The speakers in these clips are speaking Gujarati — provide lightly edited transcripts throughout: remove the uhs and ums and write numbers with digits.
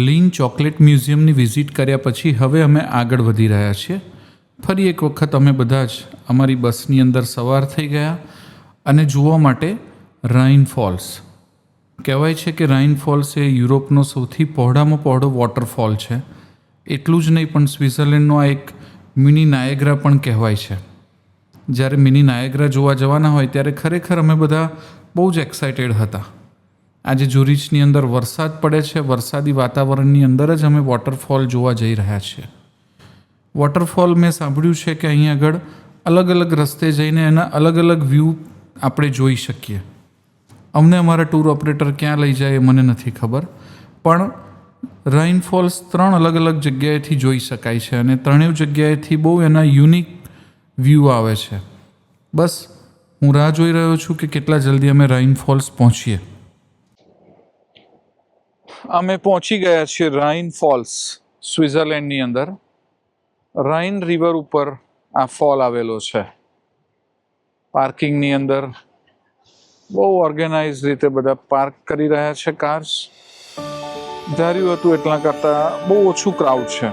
લીન ચોકલેટ મ્યુઝિયમની વિઝિટ કર્યા પછી હવે અમે આગળ વધી રહ્યા છીએ. ફરી એક વખત અમે બધા જ અમારી બસની અંદર સવાર થઈ ગયા અને જોવા માટે રાઇન ફોલ્સ. કહેવાય છે કે રાઇન ફોલ્સ એ યુરોપનો સૌથી પહોળામાં પહોળો વોટરફોલ છે. એટલું જ નહીં પણ સ્વિટ્ઝરલેન્ડનો આ એક મિની નાયગ્રા પણ કહેવાય છે. જ્યારે મિની નાયગ્રા જોવા જવાના હોય ત્યારે ખરેખર અમે બધા બહુ જ એક્સાઇટેડ હતા. આજે ઝુરિચની અંદર વરસાદ પડે છે. વરસાદી વાતાવરણની અંદર જ અમે વોટરફોલ જોવા જઈ રહ્યા છીએ. વોટરફોલ મેં સાંભળ્યું છે કે અહીં આગળ અલગ અલગ રસ્તે જઈને એના અલગ અલગ વ્યૂ આપણે જોઈ શકીએ. અમને અમારા ટૂર ઓપરેટર ક્યાં લઈ જાય એ મને નથી ખબર, પણ રાઇન ફોલ્સ 3 અલગ અલગ જગ્યાએથી જોઈ શકાય છે અને ત્રણેય જગ્યાએથી બહુ એના યુનિક વ્યૂ આવે છે. બસ હું રાહ જોઈ રહ્યો છું કે કેટલા જલ્દી અમે રાઇન ફોલ્સ પહોંચીએ. અમે પહોંચી ગયા છીએ રાઇન ફોલ્સ, સ્વિટ્ઝરલેન્ડની અંદર. રાઇન રિવર ઉપર આ ફોલ આવેલો છે. પાર્કિંગની અંદર બહુ ઓર્ગેનાઇઝ રીતે બધા પાર્ક કરી રહ્યા છે કાર્સ. ધાર્યું હતું એટલા કરતાં બહુ ઓછું ક્રાઉડ છે.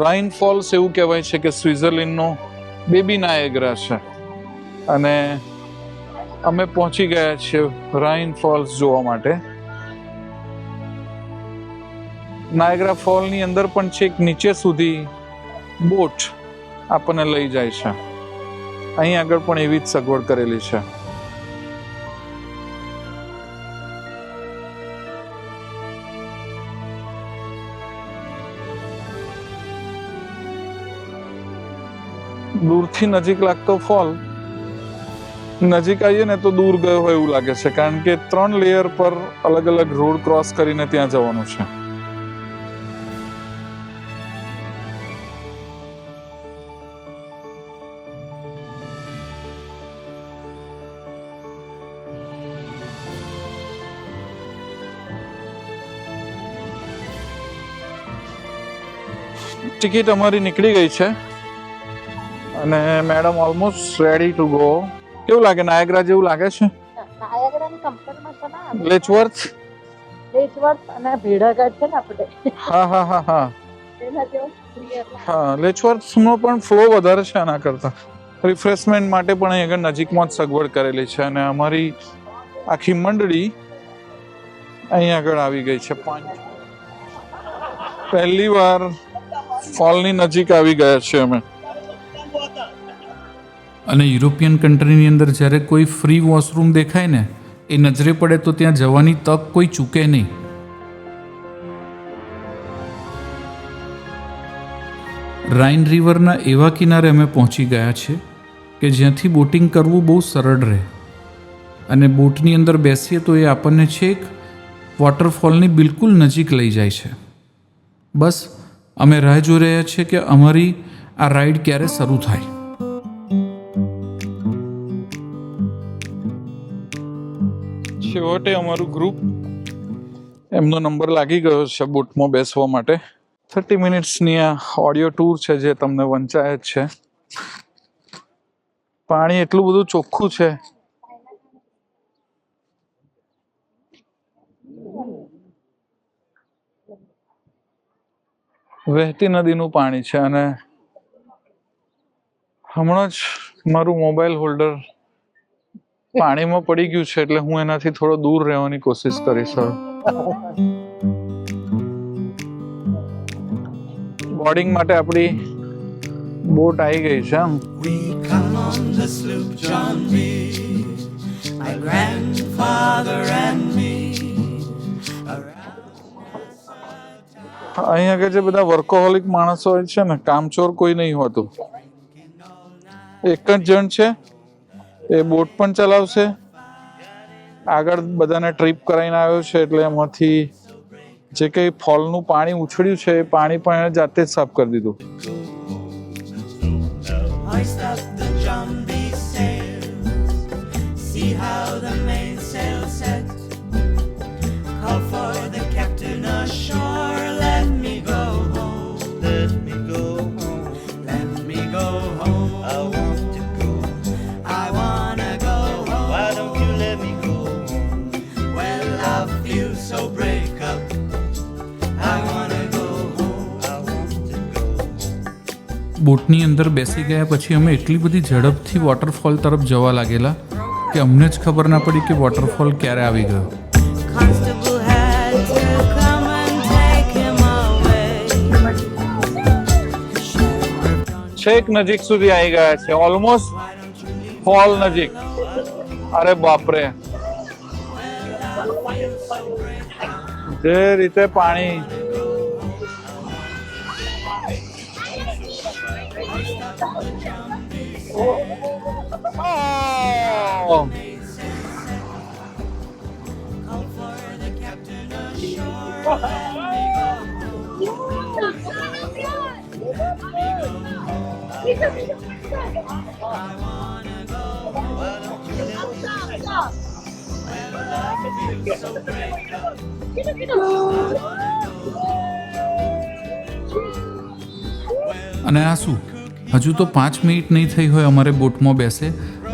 રાઇન ફોલ્સ એવું કહેવાય છે કે સ્વિટ્ઝરલેન્ડનો બેબી નાયગ્રા છે અને અમે પહોંચી ગયા છીએ રાઇન ફોલ્સ જોવા માટે. નાયગ્રા ફોલની અંદર પણ છેક નીચે સુધી બોટ આપણને લઈ જાય છે. અહીં આગળ પણ એવી જ સગવડ કરેલી છે. દૂરથી નજીક લાગતો ફોલ નજીક આવીએ ને તો દૂર ગયો હોય એવું લાગે છે, કારણ કે 3 લેયર પર અલગ અલગ રોડ ક્રોસ કરીને ત્યાં જવાનું છે. ટિકિટ અમારી નીકળી ગઈ છે અને madam almost ready to go. કેવું લાગે? નાયગ્રા જેવું લાગે છે? નાયગ્રાની કંપેરમાં છે ને લેચવર્થ અને ભેડાઘાટ છે ને આપણે હા એના જેવું ક્લિયર હા. લેચવર્થનો પણ ફ્લો વધારે છે આના કરતા. રિફ્રેશમેન્ટ માટે પણ અહીં આગળ નજીકમાં જ સગવડ કરેલી છે અને અમારી આખી મંડળી અહીં આગળ આવી ગઈ છે. પહેલી વાર ફોલની નજીક આવી ગયા છે અમે. અને યુરોપિયન કન્ટ્રીની અંદર જ્યારે કોઈ ફ્રી વોશરૂમ દેખાય ને એ નજરે પડે તો ત્યાં જવાની તક કોઈ ચૂકે નહીં. રાઇન રિવરના એવા કિનારે અમે પહોંચી ગયા છે કે જ્યાંથી બોટિંગ કરવું બહુ સરળ રહે અને બોટની અંદર બેસીએ તો એ આપણને છેક વોટરફોલની બિલકુલ નજીક લઈ જાય છે. બસ અમે રાહ જોઈ રહ્યા છીએ કે અમારી આ રાઈડ ક્યારે શરૂ થાય. છેવટે અમારું ગ્રુપ, એમનો નંબર લાગી ગયો છે બોટમાં બેસવા માટે. 30 મિનિટ્સની આ ઓડિયો ટૂર છે જે તમને વંચાય જ છે. પાણી એટલું બધું ચોખ્ખું છે. વહેતી નદીનું પાણી છે અને હમણાં જ મારું મોબાઈલ હોલ્ડર પાણીમાં પડી ગયું છે એટલે હું એનાથી થોડો દૂર રહેવાની કોશિશ કરીશ. બોર્ડિંગ માટે આપણી બોટ આવી ગઈ છે. We come on the sloop John B. My grandfather and me. અહીં આગળ જે બધા વર્કોહોલિક માણસો હોય છે ને, કામચોર કોઈ નહીં હોતું. એક જ જણ છે, એ બોટ પણ ચલાવશે. આગળ બધાને ટ્રીપ કરાવીને આવ્યો છે એટલે એમાંથી જે કંઈ ફોલનું પાણી ઉછળ્યું છે એ પાણી પણ એને જાતે જ સાફ કરી દીધું. Hoist up the John B. sails. See how the mainsail set. Call for the captain ashore. Let me go home. Let me go home. Let બોટની અંદર બેસી ગયા પછી અમે એટલી બધી ઝડપથી વોટરફોલ તરફ જવા લાગેલા કે અમને જ ખબર ના પડી કે વોટરફોલ ક્યારે આવી ગયો. Constable had to come and take him away. છેક નજીક સુધી આવી ગયા છે, ઓલમોસ્ટ ફોલ નજીક. અરે બાપરે, જે રીતે પાણી ઓહ! અને આ શું, હજુ તો 5 મિનિટ નહીં થઈ હોય અમારે બોટમાં બેસે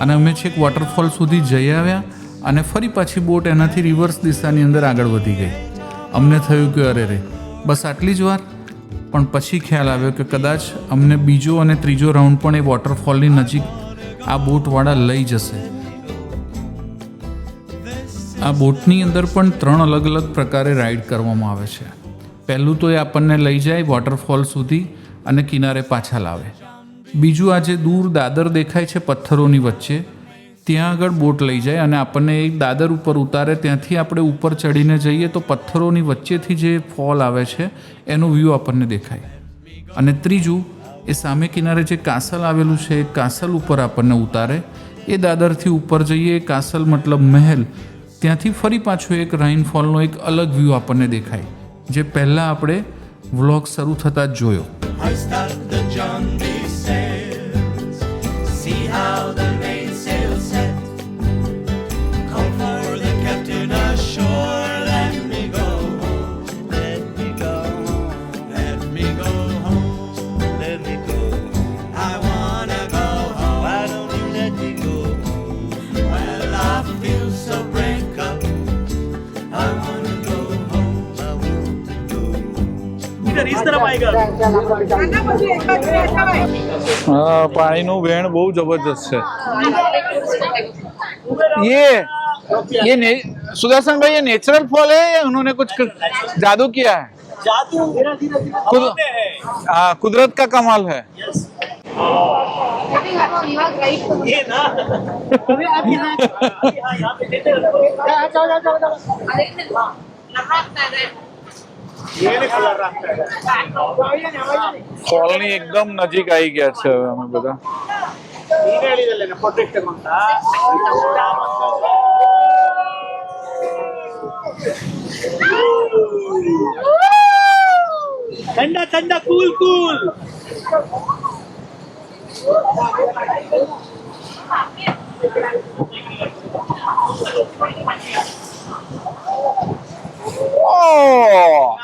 અને અમે છેક વોટરફોલ સુધી જઈ આવ્યા અને ફરી પાછી બોટ એનાથી રિવર્સ દિશાની અંદર આગળ વધી ગઈ. અમને થયું કે અરે રે, બસ આટલી જ વાર. પણ પછી ખ્યાલ આવ્યો કે કદાચ અમને બીજો અને ત્રીજો રાઉન્ડ પણ એ વોટરફોલની નજીક આ બોટવાળા લઈ જશે. આ બોટની અંદર પણ 3 અલગ અલગ પ્રકારે રાઈડ કરવામાં આવે છે. પહેલું તો એ આપણને લઈ જાય વોટરફોલ સુધી અને કિનારે પાછા લાવે. બીજું, આ જે દૂર દાદર દેખાય છે પથ્થરોની વચ્ચે, ત્યાં આગળ બોટ લઈ જાય અને આપણને એક દાદર ઉપર ઉતારે. ત્યાંથી આપણે ઉપર ચડીને જઈએ તો પથ્થરોની વચ્ચેથી જે ફોલ આવે છે એનો વ્યૂ આપણને દેખાય. અને ત્રીજું, એ સામે કિનારે જે કાસલ આવેલું છે એ કાસલ ઉપર આપણને ઉતારે. એ દાદરથી ઉપર જઈએ, કાસલ મતલબ મહેલ, ત્યાંથી ફરી પાછો એક રાઇનફોલનો એક અલગ વ્યૂ આપણને દેખાય, જે પહેલાં આપણે વ્લોગ શરૂ થતાં જ જોયો. Hoist up the John B. sails. See how the mainsail set. Call for the captain ashore. Let me go home. Let me go home. Let me go home. Let me go home. I wanna go home. Why don't you let me go home? Well, I feel so break up. I wanna go home. I want to go home. इधर इस तरफ आएगा. હા, પાણીનું વેણ બહુ જબરજસ્ત છે. ये सुदर्शन भाई, ये नेचुरल फॉल है या उन्होंने कुछ जादू किया है? जादू हाँ, कुदरत का कमाल है. ये ना अभी हाँ यहाँ पे देते ફોલ ની એકદમ નજીક આવી ગયા છે હવે અમે બધા. ठंडा ठंडा कूल कूल. ઓહ!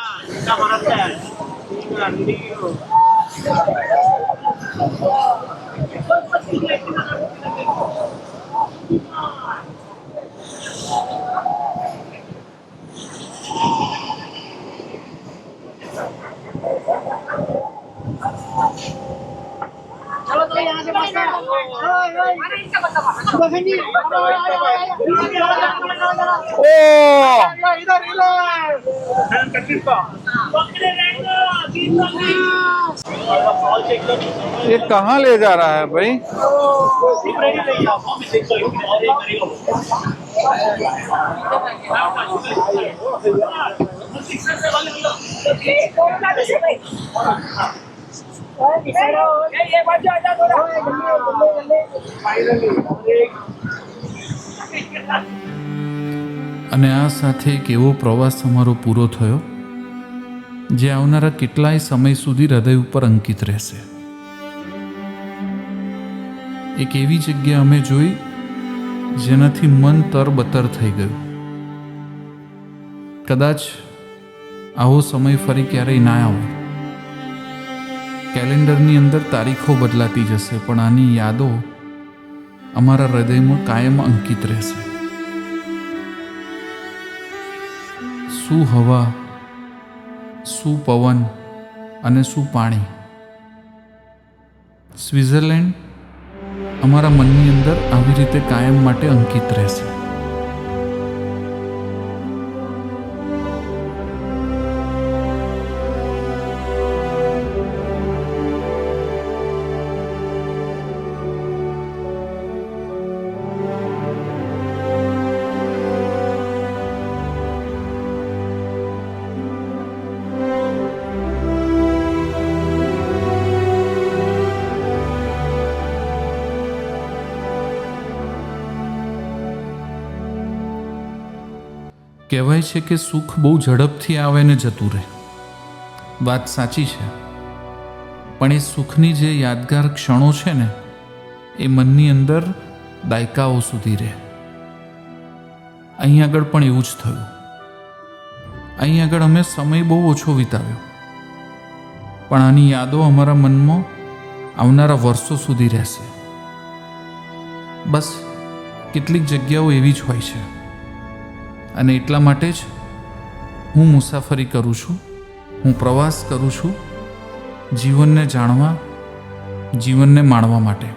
ये कहाँ ले जा रहा है भाई? અને આ સાથે એક એવો પ્રવાસ અમારો પૂરો થયો જે આવનારા કેટલાય સમય સુધી હૃદય ઉપર અંકિત રહેશે. એક એવી જગ્યા અમે જોઈ જેનાથી મન તરબતર થઈ ગયું. કદાચ આવો સમય ફરી ક્યારેય ના આવે. કેલેન્ડરની અંદર તારીખો બદલાતી જશે, પણ આની યાદો અમારા હૃદયમાં કાયમ અંકિત રહેશે. શું હવા, શું પવન અને શું પાણી. સ્વિટ્ઝરલેન્ડ અમારા મનની અંદર આવી રીતે કાયમ માટે અંકિત રહેશે. કહેવાય છે કે સુખ બહુ ઝડપથી આવે ને જતું રહે. વાત સાચી છે, પણ એ સુખની જે યાદગાર ક્ષણો છે ને એ મનની અંદર દાયકાઓ સુધી રહે. અહીં આગળ પણ એવું જ થયું. અહીં આગળ અમે સમય બહુ ઓછો વિતાવ્યો, પણ આની યાદો અમારા મનમાં આવનારા વર્ષો સુધી રહેશે. બસ કેટલીક જગ્યાઓ એવી જ હોય છે, અને એટલા માટે જ હું મુસાફરી કરું છું, હું પ્રવાસ કરું છું, જીવનને જાણવા, જીવનને માણવા માટે.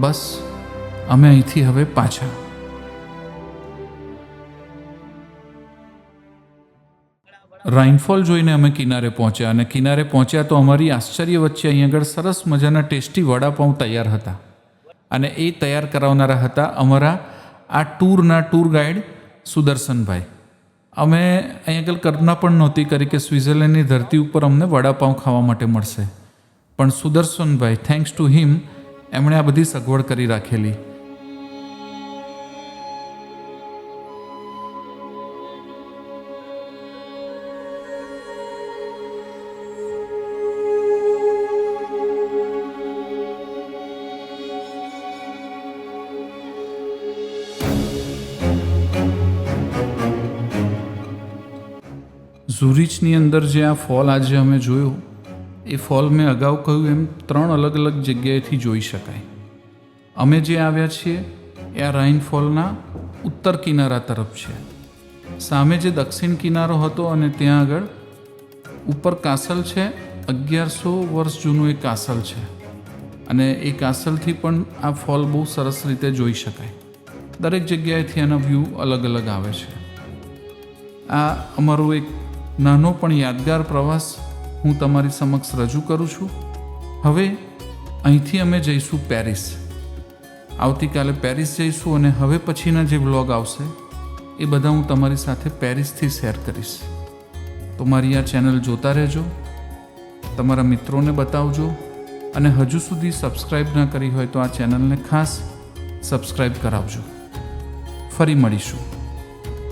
બસ અમે અહીંથી હવે પાછા. રાઇનફોલ જોઈને અમે કિનારે પહોંચ્યા, અને કિનારે પહોંચ્યા તો અમારી આશ્ચર્ય વચ્ચે અહીં આગળ સરસ મજાના ટેસ્ટી વડાપાઉં તૈયાર હતા, અને એ તૈયાર કરાવનારા હતા અમારા આ ટૂર ગાઈડ સુદર્શનભાઈ. અમે અહીં આગળ કલ્પના પણ નહોતી કરી કે સ્વિટ્ઝરલેન્ડની ધરતી ઉપર અમને વડાપાઉં ખાવા માટે મળશે, પણ સુદર્શનભાઈ, થેન્ક્સ ટુ હિમ, એમણે આ બધી સગવડ કરી રાખેલી. ઝુરિચની અંદર જે આ ફોલ આજે અમે જોયો, એ ફોલ મેં અગાઉ કહ્યું એમ 3 અલગ અલગ જગ્યાએથી જોઈ શકાય. અમે જે આવ્યા છીએ એ આ રાઇન ફોલના ઉત્તર કિનારા તરફ છે. સામે જે દક્ષિણ કિનારો હતો અને ત્યાં આગળ ઉપર કાસલ છે, 1100 વર્ષ જૂનું એ કાસલ છે, અને એ કાસલથી પણ આ ફોલ બહુ સરસ રીતે જોઈ શકાય. દરેક જગ્યાએથી આના વ્યૂ અલગ અલગ આવે છે. આ અમારું એક નાનો પણ યાદગાર પ્રવાસ હું તમારી સમક્ષ રજૂ કરું છું. હવે અહીંથી અમે જઈશું પેરિસ. આવતીકાલે પેરિસ જઈશું, અને હવે પછીના જે વ્લોગ આવશે એ બધા હું તમારી સાથે પેરિસથી શેર કરીશ. તો મારી આ ચેનલ જોતા રહેજો, તમારા મિત્રોને બતાવજો, અને હજુ સુધી સબસ્ક્રાઈબ ના કરી હોય તો આ ચેનલને ખાસ સબસ્ક્રાઈબ કરાવજો. ફરી મળીશું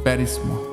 પેરિસમાં.